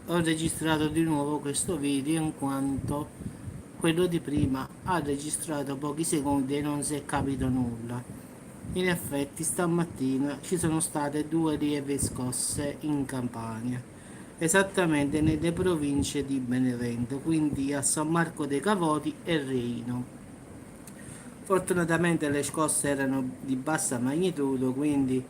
ho registrato di nuovo questo video in quanto quello di prima ha registrato pochi secondi e non si è capito nulla. In effetti stamattina ci sono state due lievi scosse in Campania, esattamente nelle province di Benevento, quindi a San Marco dei Cavoti e Reino. Fortunatamente le scosse erano di bassa magnitudo, quindi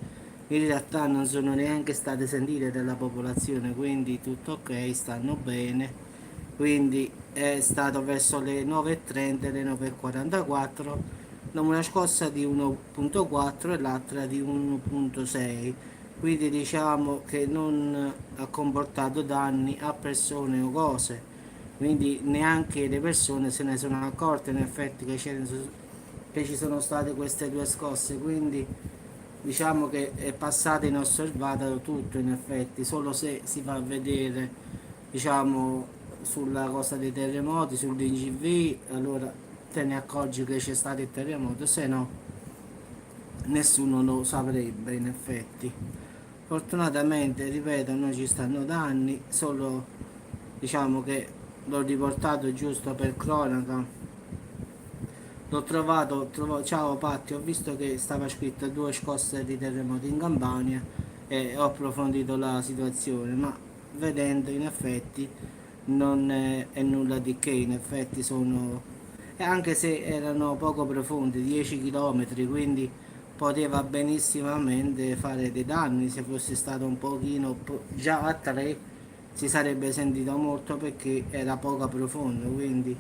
in realtà non sono neanche state sentite dalla popolazione, quindi tutto ok, stanno bene. Quindi è stato verso le 9.30 e le 9.44, una scossa di 1.4 e l'altra di 1.6, quindi diciamo che non ha comportato danni a persone o cose, quindi neanche le persone se ne sono accorte in effetti che ci sono state queste due scosse, quindi diciamo che è passato inosservato tutto in effetti, solo se si fa vedere diciamo sulla cosa dei terremoti, sull'IGV, allora te ne accorgi che c'è stato il terremoto, se no nessuno lo saprebbe in effetti. Fortunatamente, ripeto, non ci stanno danni, solo diciamo che l'ho riportato giusto per cronaca. Ciao Patti, ho visto che stava scritto due scosse di terremoto in Campania e ho approfondito la situazione, ma vedendo in effetti non è nulla di che, in effetti sono, e anche se erano poco profondi, 10 km, quindi poteva benissimamente fare dei danni, se fosse stato un pochino già a 3 si sarebbe sentito molto perché era poco profondo, quindi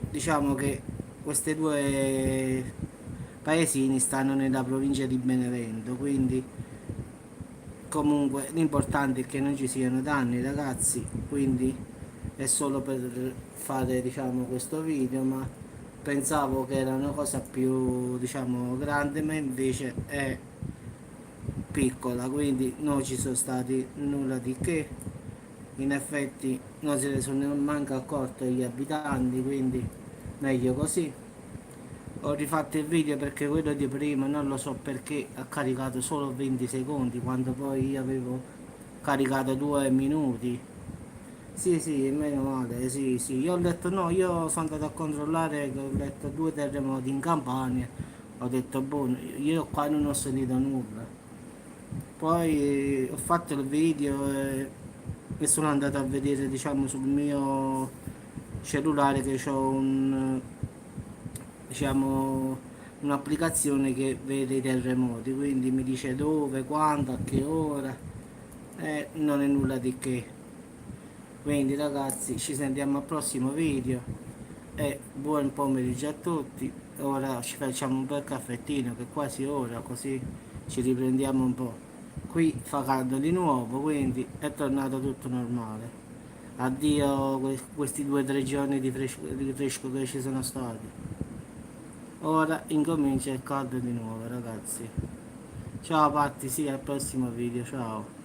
diciamo che questi due paesini stanno nella provincia di Benevento, quindi comunque l'importante è che non ci siano danni ragazzi, quindi è solo per fare diciamo questo video, ma pensavo che era una cosa più diciamo grande, ma invece è piccola, quindi non ci sono stati nulla di che, in effetti non se ne sono neanche accorti gli abitanti, quindi meglio così. Ho rifatto il video perché quello di prima non lo so perché ha caricato solo 20 secondi quando poi io avevo caricato 2 minuti. Sì, sì, meno male, sì, sì. Io ho letto, no, io sono andato a controllare che ho letto due terremoti in Campania. Ho detto, boh, io qua non ho sentito nulla. Poi ho fatto il video e sono andato a vedere, diciamo, sul mio cellulare che ho diciamo, un'applicazione che vede i terremoti, quindi mi dice dove, quando, a che ora, e non è nulla di che. Quindi ragazzi ci sentiamo al prossimo video e buon pomeriggio a tutti. Ora ci facciamo un bel caffettino che è quasi ora, così ci riprendiamo un po'. Qui fa caldo di nuovo, quindi è tornato tutto normale. Addio questi 2 o 3 giorni di fresco che ci sono stati. Ora incomincia il caldo di nuovo ragazzi. Ciao Patti, sì, al prossimo video, ciao.